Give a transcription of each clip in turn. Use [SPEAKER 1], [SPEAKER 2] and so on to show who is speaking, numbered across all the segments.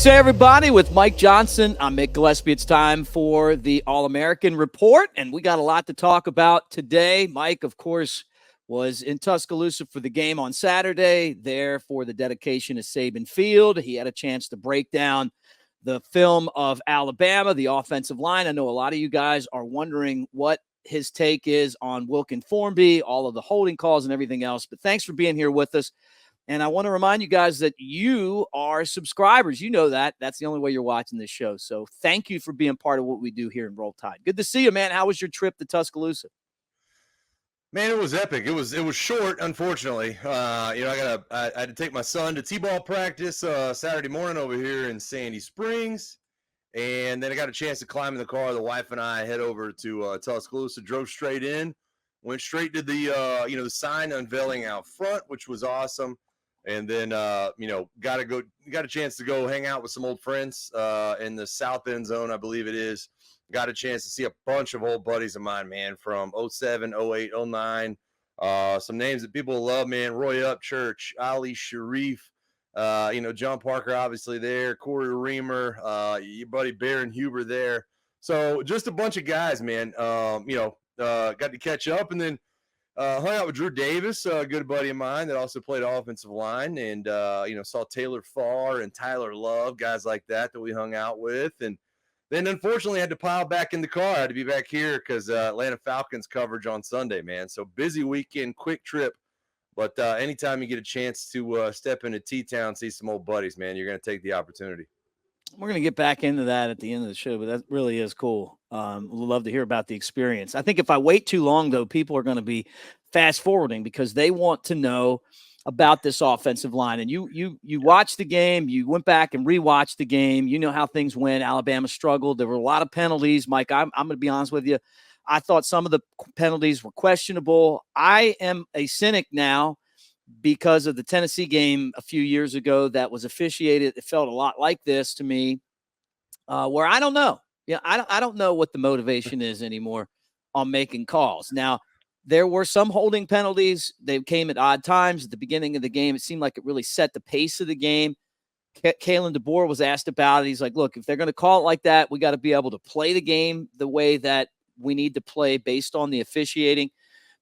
[SPEAKER 1] Tuesday, everybody, with Mike Johnson. I'm Mick Gillispie. It's time for the All-American Report, and we got a lot to talk about today. Mike, of course, was in Tuscaloosa for the game on Saturday, there for the dedication of Saban Field. He had a chance to break down the film of Alabama, the offensive line. I know a lot of you guys are wondering what his take is on Wilkin Formby, all of the holding calls and everything else, but thanks for being here with us. And I want to remind you guys that you are subscribers. You know that. That's the only way you're watching this show. So thank you for being part of what we do here in Roll Tide. Good to see you, man. How was your trip to Tuscaloosa?
[SPEAKER 2] Man, it was epic. It was short, unfortunately. I had to take my son to t-ball practice Saturday morning over here in Sandy Springs, and then I got a chance to climb in the car. The wife and I head over to Tuscaloosa, drove straight in, went straight to the sign unveiling out front, which was awesome. And then, got a chance to go hang out with some old friends in the south end zone, I believe it is. Got a chance to see a bunch of old buddies of mine, man, from 07, 08, 09. Some names that people love, man. Roy Upchurch, Ali Sharif, John Parker, obviously there, Corey Reamer, your buddy Baron Huber there. So just a bunch of guys, man, got to catch up, and then hung out with Drew Davis, a good buddy of mine that also played offensive line, and saw Taylor Farr and Tyler Love, guys like that we hung out with, and then unfortunately had to pile back in the car. I had to be back here because Atlanta Falcons coverage on Sunday, man. So busy weekend, quick trip, but anytime you get a chance to step into T-Town, see some old buddies, man, you're going to take the opportunity.
[SPEAKER 1] We're going to get back into that at the end of the show, but that really is cool. We'd love to hear about the experience. I think if I wait too long, though, people are going to be fast forwarding because they want to know about this offensive line. And you watched the game, you went back and rewatched the game. You know how things went. Alabama struggled. There were a lot of penalties. Mike, I'm going to be honest with you. I thought some of the penalties were questionable. I am a cynic now because of the Tennessee game a few years ago that was officiated. It felt a lot like this to me, where I don't know. Yeah, I don't know what the motivation is anymore on making calls. Now, there were some holding penalties. They came at odd times at the beginning of the game. It seemed like it really set the pace of the game. Kalen DeBoer was asked about it. He's like, look, if they're going to call it like that, we got to be able to play the game the way that we need to play based on the officiating.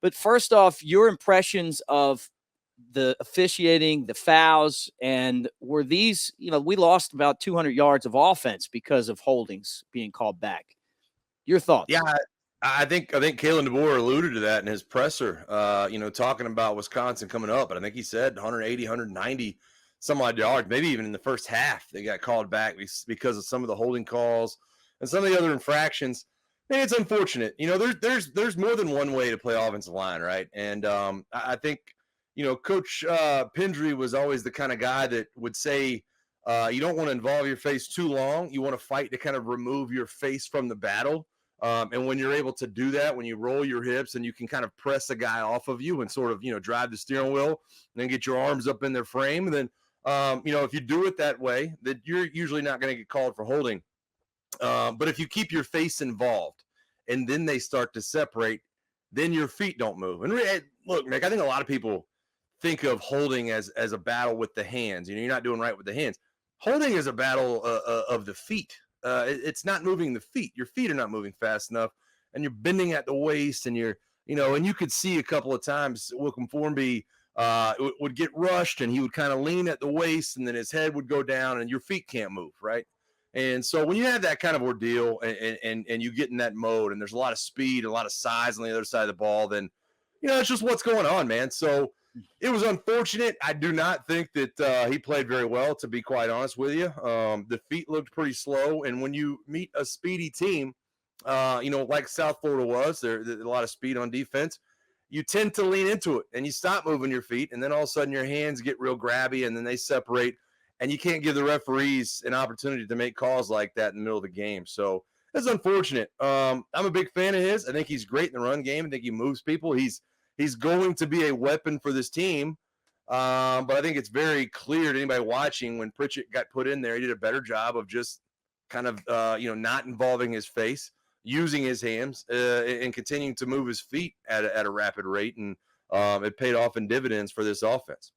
[SPEAKER 1] But first off, your impressions of the officiating, the fouls, and were these, we lost about 200 yards of offense because of holdings being called back. Your thoughts?
[SPEAKER 2] Yeah, I think Kalen DeBoer alluded to that in his presser, talking about Wisconsin coming up. And I think he said 180, 190 some odd yards, maybe even in the first half, they got called back because of some of the holding calls and some of the other infractions. And it's unfortunate. There's more than one way to play offensive line, right? And I think, Coach Pendry was always the kind of guy that would say, you don't want to involve your face too long. You want to fight to kind of remove your face from the battle. And when you're able to do that, when you roll your hips and you can kind of press a guy off of you and sort of, drive the steering wheel and then get your arms up in their frame. And then, if you do it that way, that you're usually not going to get called for holding. But if you keep your face involved and then they start to separate, then your feet don't move. And look, Nick, I think a lot of people think of holding as a battle with the hands. You're not doing right with the hands. Holding is a battle of the feet. It's not moving the feet. Your feet are not moving fast enough, and you're bending at the waist, and and you could see a couple of times Wilkin Formby would get rushed, and he would kind of lean at the waist, and then his head would go down, and your feet can't move, right? And so when you have that kind of ordeal and you get in that mode, and there's a lot of speed, a lot of size on the other side of the ball, then, it's just what's going on, man. So it was unfortunate. I do not think that he played very well, to be quite honest with you. The feet looked pretty slow. And when you meet a speedy team, like South Florida was, there's a lot of speed on defense, you tend to lean into it and you stop moving your feet. And then all of a sudden your hands get real grabby and then they separate. And you can't give the referees an opportunity to make calls like that in the middle of the game. So it's unfortunate. I'm a big fan of his. I think he's great in the run game. I think he moves people. He's going to be a weapon for this team. But I think it's very clear to anybody watching when Pritchett got put in there, he did a better job of just kind of, not involving his face, using his hands and continuing to move his feet at a rapid rate. And it paid off in dividends for this offense.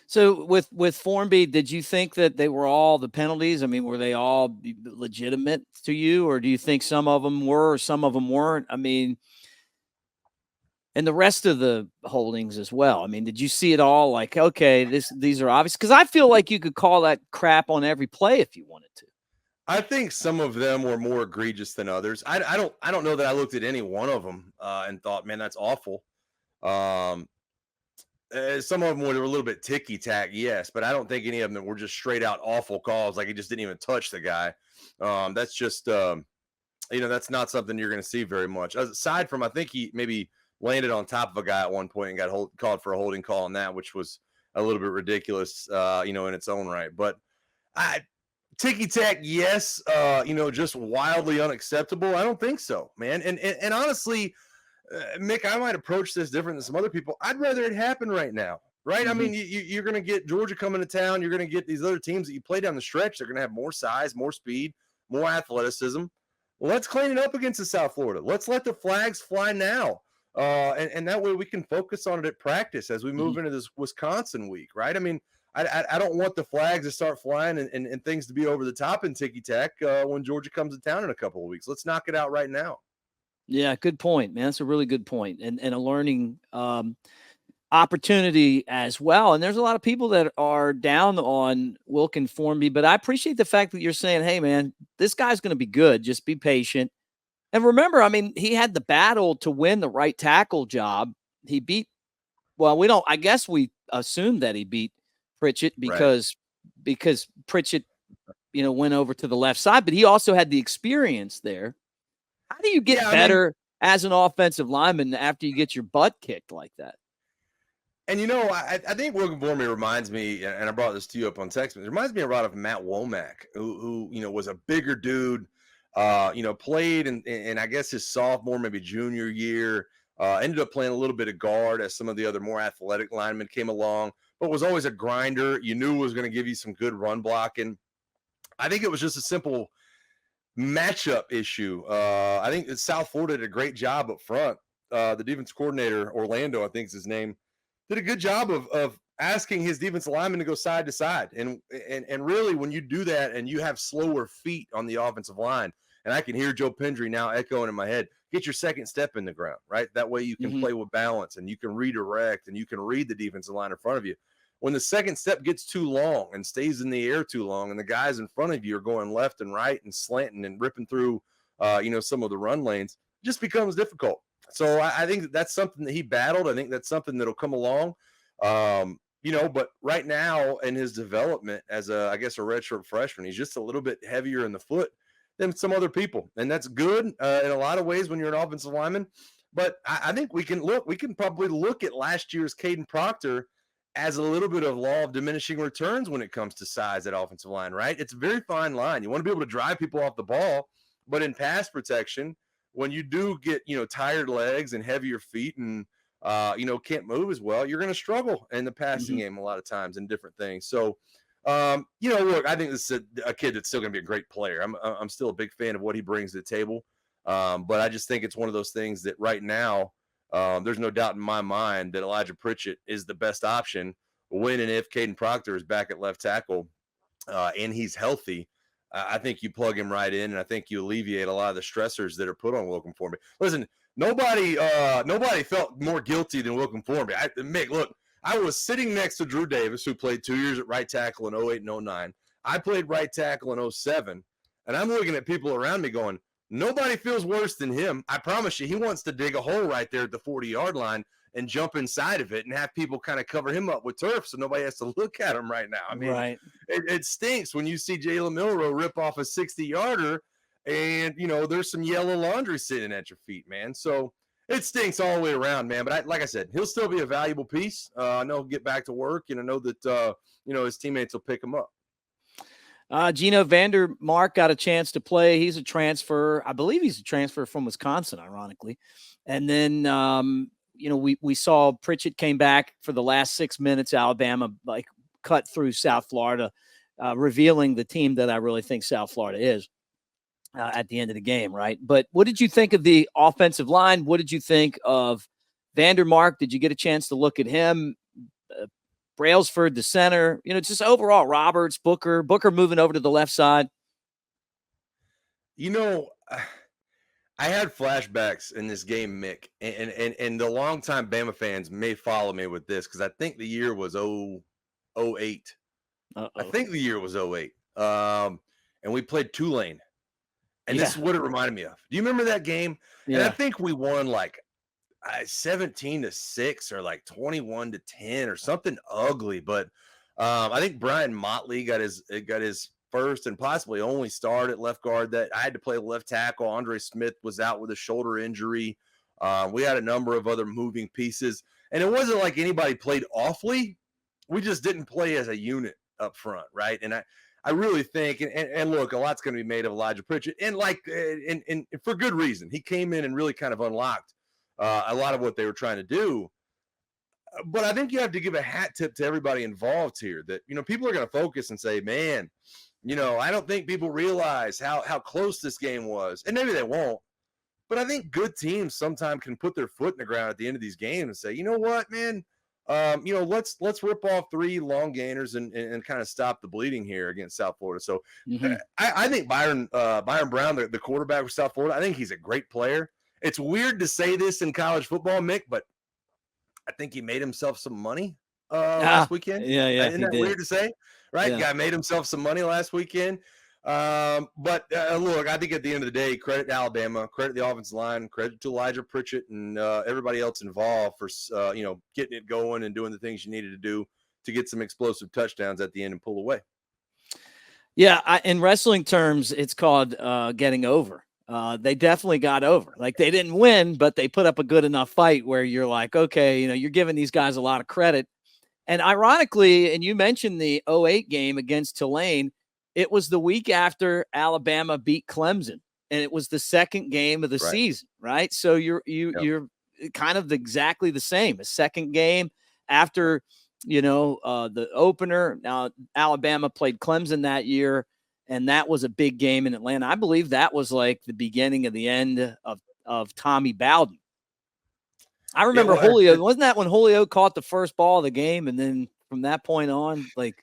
[SPEAKER 1] So with Formby, did you think that they were all the penalties? I mean, were they all legitimate to you, or do you think some of them were, or some of them weren't? I mean, and the rest of the holdings as well. I mean, did you see it all? Like, okay, these are obvious, because I feel like you could call that crap on every play if you wanted to.
[SPEAKER 2] I think some of them were more egregious than others. I don't know that I looked at any one of them and thought, man, that's awful. Um, some of them were a little bit ticky tack, yes, but I don't think any of them were just straight out awful calls. Like he just didn't even touch the guy. That's just that's not something you're going to see very much. Aside from, I think he maybe landed on top of a guy at one point and got called for a holding call on that, which was a little bit ridiculous, in its own right. But ticky tack, yes. Just wildly unacceptable. I don't think so, man. And honestly, Mick, I might approach this different than some other people. I'd rather it happen right now, right? Mm-hmm. I mean, you're going to get Georgia coming to town. You're going to get these other teams that you play down the stretch. They're going to have more size, more speed, more athleticism. Well, let's clean it up against the South Florida. Let's let the flags fly now. And that way we can focus on it at practice as we move into this Wisconsin week, right? I mean, I don't want the flags to start flying and things to be over the top in ticky-tack when Georgia comes to town in a couple of weeks. Let's knock it out right now.
[SPEAKER 1] Yeah, good point, man. That's a really good point, and a learning opportunity as well. And there's a lot of people that are down on Wilkin Formby, but I appreciate the fact that you're saying, hey, man, this guy's going to be good. Just be patient. And remember, I mean, he had the battle to win the right tackle job. He beat, well, I guess we assumed that he beat Pritchett because Pritchett, went over to the left side, but he also had the experience there. How do you get better as an offensive lineman after you get your butt kicked like that?
[SPEAKER 2] And, I think Wilkin Formby reminds me, and I brought this to you up on text, but it reminds me a lot of Matt Womack, who was a bigger dude, played in I guess his sophomore, maybe junior year, ended up playing a little bit of guard as some of the other more athletic linemen came along, but was always a grinder. You knew was going to give you some good run blocking. I think it was just a simple matchup issue. I think that South Florida did a great job up front. The defense coordinator, Orlando, I think is his name, did a good job of asking his defensive lineman to go side to side. And really, when you do that and you have slower feet on the offensive line, and I can hear Joe Pendry now echoing in my head, get your second step in the ground, right? That way you can play with balance and you can redirect and you can read the defensive line in front of you. When the second step gets too long and stays in the air too long, and the guys in front of you are going left and right and slanting and ripping through, some of the run lanes, it just becomes difficult. So I think that's something that he battled. I think that's something that'll come along, but right now in his development as a redshirt freshman, he's just a little bit heavier in the foot than some other people. And that's good in a lot of ways when you're an offensive lineman. But I think we can probably look at last year's Caden Proctor as a little bit of law of diminishing returns when it comes to size at offensive line, right? It's a very fine line. You want to be able to drive people off the ball, but in pass protection, when you do get, tired legs and heavier feet and, can't move as well, you're going to struggle in the passing game a lot of times in different things. So, look, I think this is a kid that's still going to be a great player. I'm still a big fan of what he brings to the table. But I just think it's one of those things that right now, there's no doubt in my mind that Elijah Pritchett is the best option when and if Caden Proctor is back at left tackle and he's healthy. I think you plug him right in, and I think you alleviate a lot of the stressors that are put on Wilkin Formby. Listen, nobody felt more guilty than Wilkin Formby. Mick, look, I was sitting next to Drew Davis, who played 2 years at right tackle in 08 and 09. I played right tackle in 07, and I'm looking at people around me going, nobody feels worse than him. I promise you, he wants to dig a hole right there at the 40-yard line and jump inside of it and have people kind of cover him up with turf so nobody has to look at him right now. I mean, it stinks when you see Jalen Milroe rip off a 60-yarder and, there's some yellow laundry sitting at your feet, man. So it stinks all the way around, man. But like I said, he'll still be a valuable piece. I know he'll get back to work, and I know that, his teammates will pick him up.
[SPEAKER 1] Gino Vandermark got a chance to play. He's a transfer. I believe he's a transfer from Wisconsin, ironically. And then, we saw Pritchett came back for the last 6 minutes. Alabama cut through South Florida, revealing the team that I really think South Florida is at the end of the game, right? But what did you think of the offensive line? What did you think of Vandermark? Did you get a chance to look at him? Brailsford, the center, just overall Roberts, Booker moving over to the left side.
[SPEAKER 2] I had flashbacks in this game, Mick, and the longtime Bama fans may follow me with this because I think the year was 08. I think the year was 08. And we played Tulane. And this is what it reminded me of. Do you remember that game?
[SPEAKER 1] Yeah.
[SPEAKER 2] And I think we won like 17-6 or like 21-10 or something ugly. But I think Brian Motley got his first and possibly only start at left guard. That I had to play left tackle. Andre Smith was out with a shoulder injury. We had a number of other moving pieces. And it wasn't like anybody played awfully. We just didn't play as a unit up front, right? And I really think, and look, a lot's going to be made of Elijah Pritchett, and and for good reason. He came in and really kind of unlocked a lot of what they were trying to do. But I think you have to give a hat tip to everybody involved here that, people are going to focus and say, man, I don't think people realize how close this game was. And maybe they won't. But I think good teams sometimes can put their foot in the ground at the end of these games and say, you know what, man, let's rip off 3 long gainers and kind of stop the bleeding here against South Florida. So I think Byron Brown, the quarterback for South Florida, I think he's a great player. It's weird to say this in college football, Mick, but I think he made himself some money last weekend.
[SPEAKER 1] Yeah.
[SPEAKER 2] Isn't that weird to say? Right?
[SPEAKER 1] Yeah.
[SPEAKER 2] Guy made himself some money last weekend. But look, I think at the end of the day, credit to Alabama, credit the offensive line, credit to Elijah Pritchett and everybody else involved for getting it going and doing the things you needed to do to get some explosive touchdowns at the end and pull away.
[SPEAKER 1] Yeah, in wrestling terms, it's called getting over. They definitely got over. Like, they didn't win, but they put up a good enough fight where you're like, okay, you're giving these guys a lot of credit. And ironically, and you mentioned the 08 game against Tulane, it was the week after Alabama beat Clemson, and it was the second game of the season, right? So you're kind of exactly the same. A second game after, the opener. Now, Alabama played Clemson that year, and that was a big game in Atlanta. I believe that was like the beginning of the end of Tommy Bowden. I remember Julio. Wasn't that when Julio caught the first ball of the game, and then from that point on, like,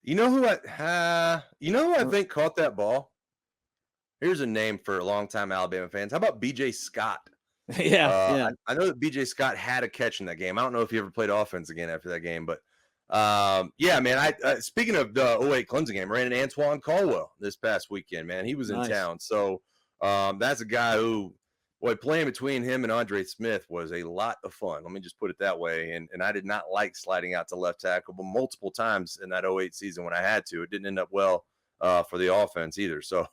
[SPEAKER 2] you know who I think caught that ball? Here's a name for longtime Alabama fans. How about B.J. Scott?
[SPEAKER 1] Yeah.
[SPEAKER 2] I know that B.J. Scott had a catch in that game. I don't know if he ever played offense again after that game, but man. Speaking of the 08 Clemson game, ran into Antoine Caldwell this past weekend. Man, he was in town, so that's a guy who. Boy, playing between him and Andre Smith was a lot of fun. Let me just put it that way. And I did not like sliding out to left tackle, but multiple times in that 08 season when I had to. It didn't end up well for the offense either. So,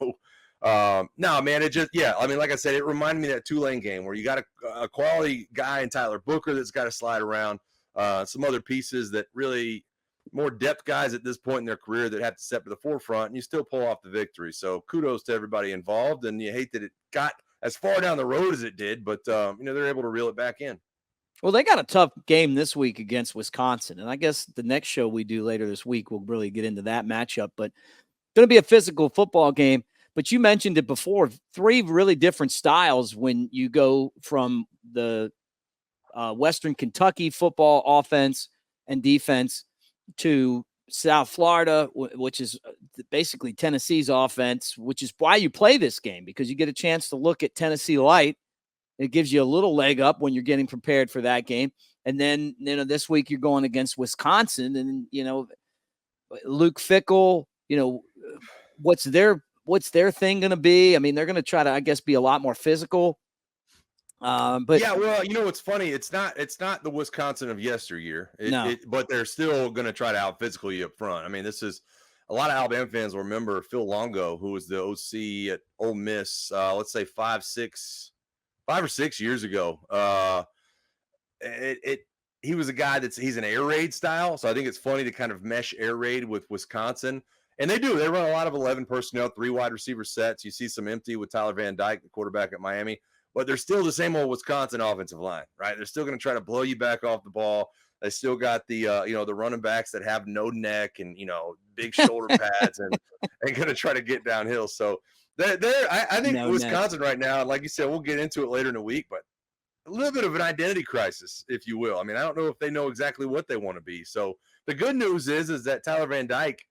[SPEAKER 2] no, man, it just, like I said, it reminded me of that Tulane game where you got a quality guy in Tyler Booker that's got to slide around, some other pieces that really more depth guys at this point in their career that have to step to the forefront, and you still pull off the victory. So kudos to everybody involved, and you hate that it got as far down the road as it did, but they're able to reel it back in.
[SPEAKER 1] Well, they got a tough game this week against Wisconsin, and I guess the next show we do later this week, we'll really get into that matchup, but it's going to be a physical football game. But you mentioned it before, 3 really different styles when you go from the Western Kentucky football offense and defense to South Florida, which is basically Tennessee's offense, which is why you play this game, because you get a chance to look at Tennessee light. It gives you a little leg up when you're getting prepared for that game. And then, this week you're going against Wisconsin, and, Luke Fickell, what's their thing going to be? I mean, they're going to try to, I guess, be a lot more physical. But
[SPEAKER 2] yeah, well, what's funny? It's not the Wisconsin of yesteryear, but they're still going to try to out physical you up front. I mean, this is a lot of Alabama fans will remember Phil Longo, who was the OC at Ole Miss. Let's say 5 or 6 years ago. He was a guy he's an air raid style, so I think it's funny to kind of mesh air raid with Wisconsin. And they run a lot of 11 personnel, 3 wide receiver sets. You see some empty with Tyler Van Dyke, the quarterback at Miami. But they're still the same old Wisconsin offensive line, right? They're still going to try to blow you back off the ball. They still got the the running backs that have no neck and big shoulder pads and going to try to get downhill. So I think Wisconsin right now, like you said, we'll get into it later in the week, but a little bit of an identity crisis, if you will. I mean, I don't know if they know exactly what they want to be. So The good news is that Tyler Van Dyke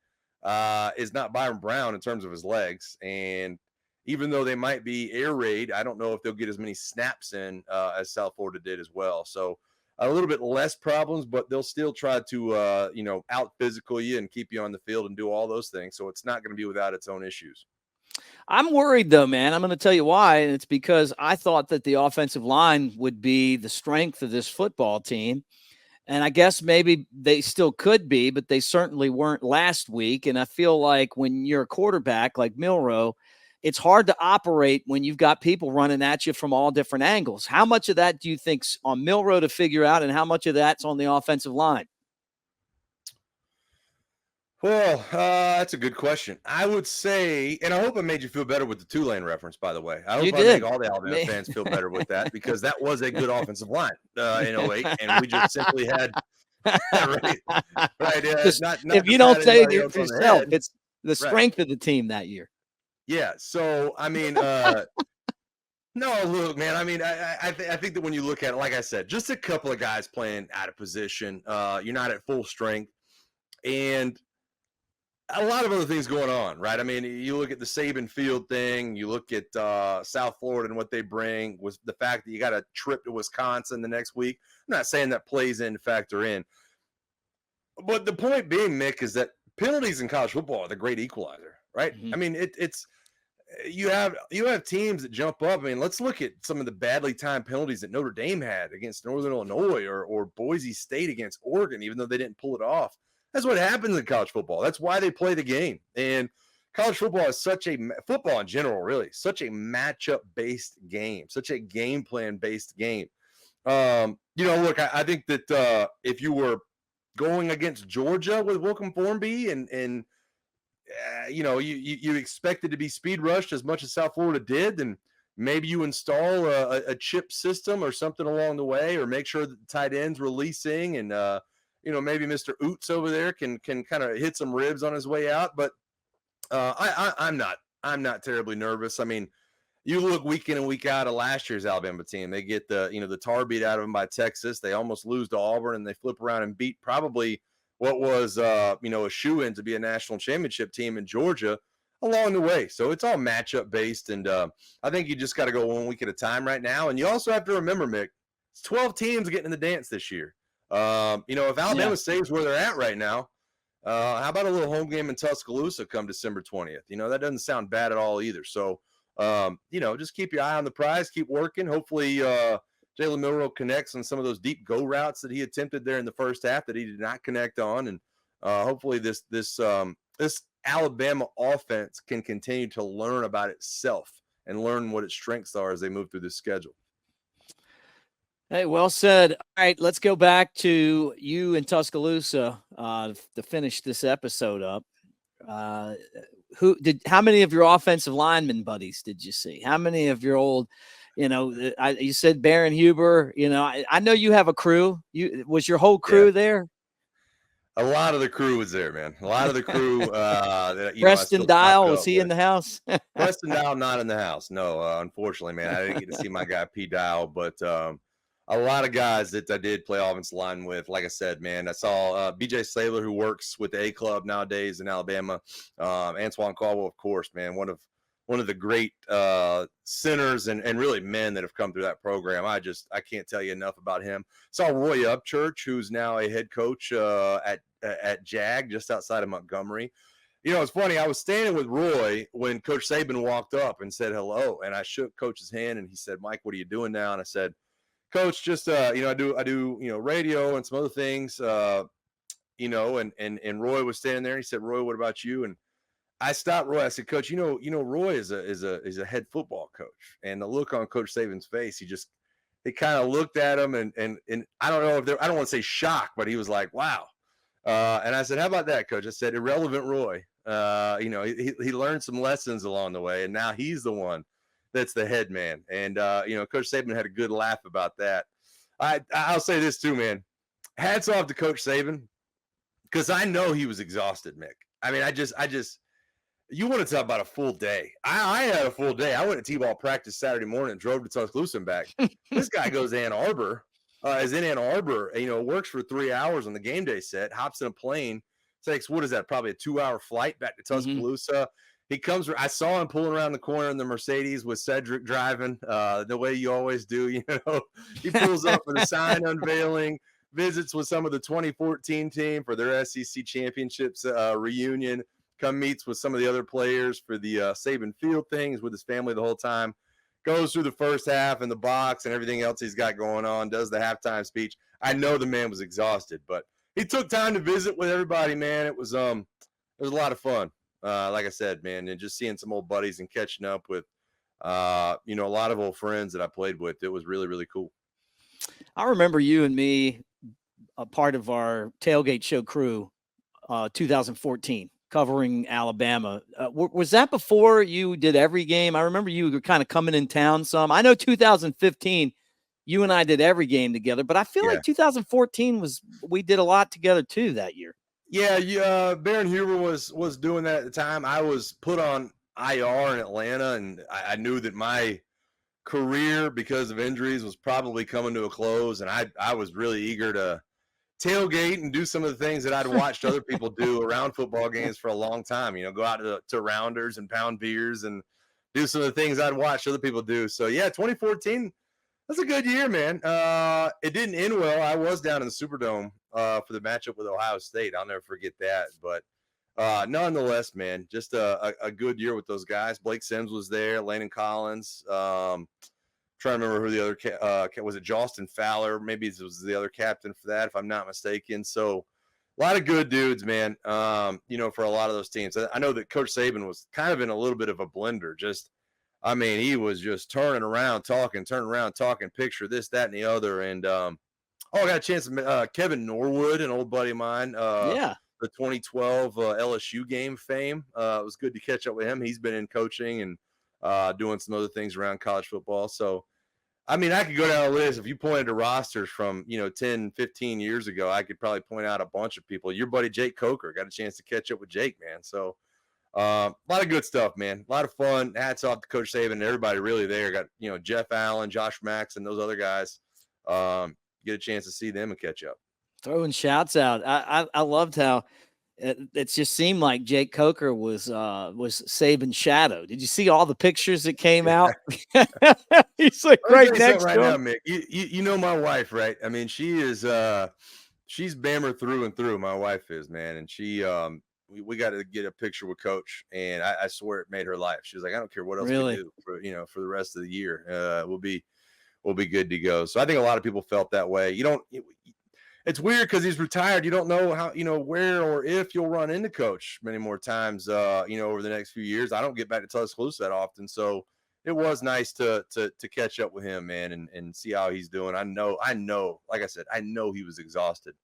[SPEAKER 2] is not Byron Brown in terms of his legs. And even though they might be air raid, I don't know if they'll get as many snaps in as South Florida did as well. So a little bit less problems, but they'll still try to, out physical you and keep you on the field and do all those things. So it's not going to be without its own issues.
[SPEAKER 1] I'm worried though, man. I'm going to tell you why. And it's because I thought that the offensive line would be the strength of this football team. And I guess maybe they still could be, but they certainly weren't last week. And I feel like when you're a quarterback like Milroe, it's hard to operate when you've got people running at you from all different angles. How much of that do you think's on Milroe to figure out, and how much of that's on the offensive line?
[SPEAKER 2] Well, that's a good question. I would say, and I hope I made you feel better with the Tulane reference, by the way. I hope I make all the Alabama fans feel better with that, because that was a good offensive line in 08, and we just simply had right.
[SPEAKER 1] If you don't say it yourself, it's the strength of the team that year.
[SPEAKER 2] Yeah. So, I mean, no, look, man, I mean, I think that when you look at it, like I said, just a couple of guys playing out of position, you're not at full strength, and a lot of other things going on, right? I mean, you look at the Saban Field thing, you look at South Florida and what they bring, with the fact that you got a trip to Wisconsin the next week. I'm not saying that plays in to factor in, but the point being, Mick, is that penalties in college football are the great equalizer, right? Mm-hmm. I mean, it's you have teams that jump up. I mean, let's look at some of the badly timed penalties that Notre Dame had against Northern Illinois or Boise State against Oregon, even though they didn't pull it off. That's what happens in college football. That's why they play the game. And college football is football in general, really, such a matchup-based game, such a game plan-based game. Look, I think that if you were going against Georgia with Wilcom Formby and you expected to be speed rushed as much as South Florida did, then maybe you install a chip system or something along the way, or make sure that the tight end's releasing and maybe Mr. Oots over there can kind of hit some ribs on his way out. But I'm not terribly nervous. I mean, you look week in and week out of last year's Alabama team. They get the tar beat out of them by Texas. They almost lose to Auburn, and they flip around and beat probably what was a shoe-in to be a national championship team in Georgia along the way. So it's all matchup based, and I think you just got to go 1 week at a time right now. And you also have to remember, Mick, it's 12 teams getting in the dance this year. If Alabama stays where they're at right now, how about a little home game in Tuscaloosa come December 20th? That doesn't sound bad at all either. So, just keep your eye on the prize, keep working. Hopefully, Jalen Milroe connects on some of those deep go routes that he attempted there in the first half that he did not connect on. And hopefully this Alabama offense can continue to learn about itself and learn what its strengths are as they move through this schedule.
[SPEAKER 1] Hey, well said. All right, let's go back to you in Tuscaloosa to finish this episode up. How many of your offensive lineman buddies did you see? How many of your old, you said Baron Huber, I know you have a crew. Was your whole crew there?
[SPEAKER 2] A lot of the crew was there, man. A lot of the crew.
[SPEAKER 1] Preston Dial, was he in the house?
[SPEAKER 2] Preston Dial, not in the house. No, unfortunately, man. I didn't get to see my guy P. Dial, but a lot of guys that I did play offensive line with. Like I said, man, I saw BJ Saylor, who works with the A Club nowadays in Alabama. Antoine Caldwell, of course, man, one of the great centers and really men that have come through that program. I can't tell you enough about him. Saw Roy Upchurch, who's now a head coach at JAG just outside of Montgomery. It's funny. I was standing with Roy when Coach Saban walked up and said hello, and I shook Coach's hand, and he said, "Mike, what are you doing now?" And I said, "Coach, just I do radio and some other things, and Roy was standing there. And he said, "Roy, what about you?" And I stopped Roy. I said, "Coach, Roy is a head football coach." And the look on Coach Saban's face, he kind of looked at him and I don't know I don't want to say shocked, but he was like, "Wow." And I said, "How about that, Coach?" I said, "Irrelevant Roy. He learned some lessons along the way, and now he's the one that's the head man." And Coach Saban had a good laugh about that. I'll say this too, man. Hats off to Coach Saban, because I know he was exhausted, Mick. I mean, I just you want to talk about a full day. I had a full day. I went to T-ball practice Saturday morning and drove to Tuscaloosa and back. This guy goes to Ann Arbor is in Ann Arbor. Works for 3 hours on the game day set. Hops in a plane. Takes, what is that? Probably a 2-hour flight back to Tuscaloosa. He comes. I saw him pulling around the corner in the Mercedes with Cedric driving, the way you always do. He pulls up for the sign unveiling. Visits with some of the 2014 team for their SEC championships reunion. Come meets with some of the other players for the Saban Field things with his family the whole time. Goes through the first half in the box and everything else he's got going on. Does the halftime speech. I know the man was exhausted, but he took time to visit with everybody, man. It was a lot of fun. Like I said, man, and just seeing some old buddies and catching up with, a lot of old friends that I played with. It was really, really cool.
[SPEAKER 1] I remember you and me, a part of our tailgate show crew, 2014, covering Alabama. Was that before you did every game? I remember you were kind of coming in town some. I know 2015, you and I did every game together, but I feel like 2014 we did a lot together too that year.
[SPEAKER 2] Yeah, Baron Huber was doing that at the time. I was put on IR in Atlanta, and I knew that my career, because of injuries, was probably coming to a close, and I was really eager to tailgate and do some of the things that I'd watched other people do around football games for a long time. Go out to rounders and pound beers and do some of the things I'd watched other people do. So, yeah, 2014, that's a good year, man. It didn't end well. I was down in the Superdome for the matchup with Ohio State. I'll never forget that. But nonetheless, man, just a good year with those guys. Blake Sims was there, Landon Collins. Trying to remember who the other was. It Joston Fowler? Maybe it was the other captain for that, if I'm not mistaken. So a lot of good dudes, man. For a lot of those teams. I know that Coach Saban was kind of in a little bit of a blender. He was just turning around, talking, picture this, that, and the other. And I got a chance to Kevin Norwood, an old buddy of mine. The 2012 LSU game fame. It was good to catch up with him. He's been in coaching and doing some other things around college football. So, I could go down a list. If you pointed to rosters from, 10, 15 years ago, I could probably point out a bunch of people. Your buddy Jake Coker, got a chance to catch up with Jake, man. So a lot of good stuff, man. A lot of fun. Hats off to Coach Saban and everybody really there. Got, Jeff Allen, Josh Max, and those other guys. Get a chance to see them and catch up.
[SPEAKER 1] Throwing shouts out. I loved how it just seemed like Jake Coker was Saban's shadow. Did you see all the pictures that came out? He's like right next to him.
[SPEAKER 2] Now, Mick. You know my wife, right? She is she's Bammer through and through. My wife is, man, and she we got to get a picture with Coach, and I swear it made her life. She was like, I don't care what else we do for the rest of the year. We'll be good to go. So I think a lot of people felt that way. It's weird because he's retired. You don't know how, where or if you'll run into Coach many more times, over the next few years. I don't get back to Tuscaloosa that often. So it was nice to catch up with him, man, and see how he's doing. I know, like I said, I know he was exhausted,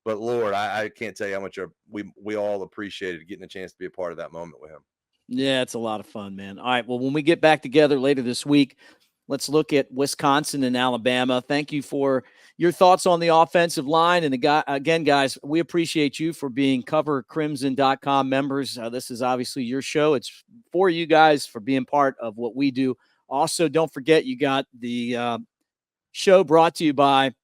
[SPEAKER 2] but Lord, I can't tell you how much we all appreciated getting a chance to be a part of that moment with him.
[SPEAKER 1] Yeah, it's a lot of fun, man. All right. Well, when we get back together later this week, let's look at Wisconsin and Alabama. Thank you for your thoughts on the offensive line. And again, guys, we appreciate you for being covercrimson.com members. This is obviously your show. It's for you guys for being part of what we do. Also, don't forget you got the show brought to you by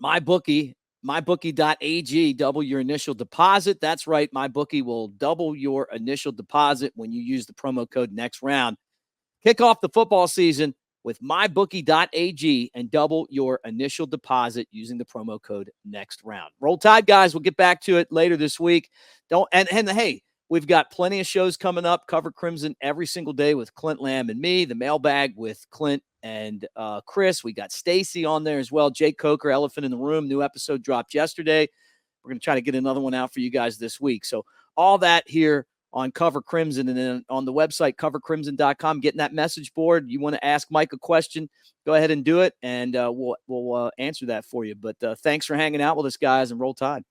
[SPEAKER 1] MyBookie. MyBookie.ag, double your initial deposit. That's right. MyBookie will double your initial deposit when you use the promo code next round. Kick off the football season with mybookie.ag and double your initial deposit using the promo code next round. Roll Tide, guys. We'll get back to it later this week. Hey, we've got plenty of shows coming up. Cover Crimson every single day with Clint Lamb and me. The mailbag with Clint and Chris. We got Stacy on there as well. Jake Coker, Elephant in the Room. New episode dropped yesterday. We're going to try to get another one out for you guys this week. So all that here on Cover Crimson, and then on the website, covercrimson.com, getting that message board. You want to ask Mike a question, go ahead and do it, and we'll answer that for you. But thanks for hanging out with us, guys, and Roll Tide.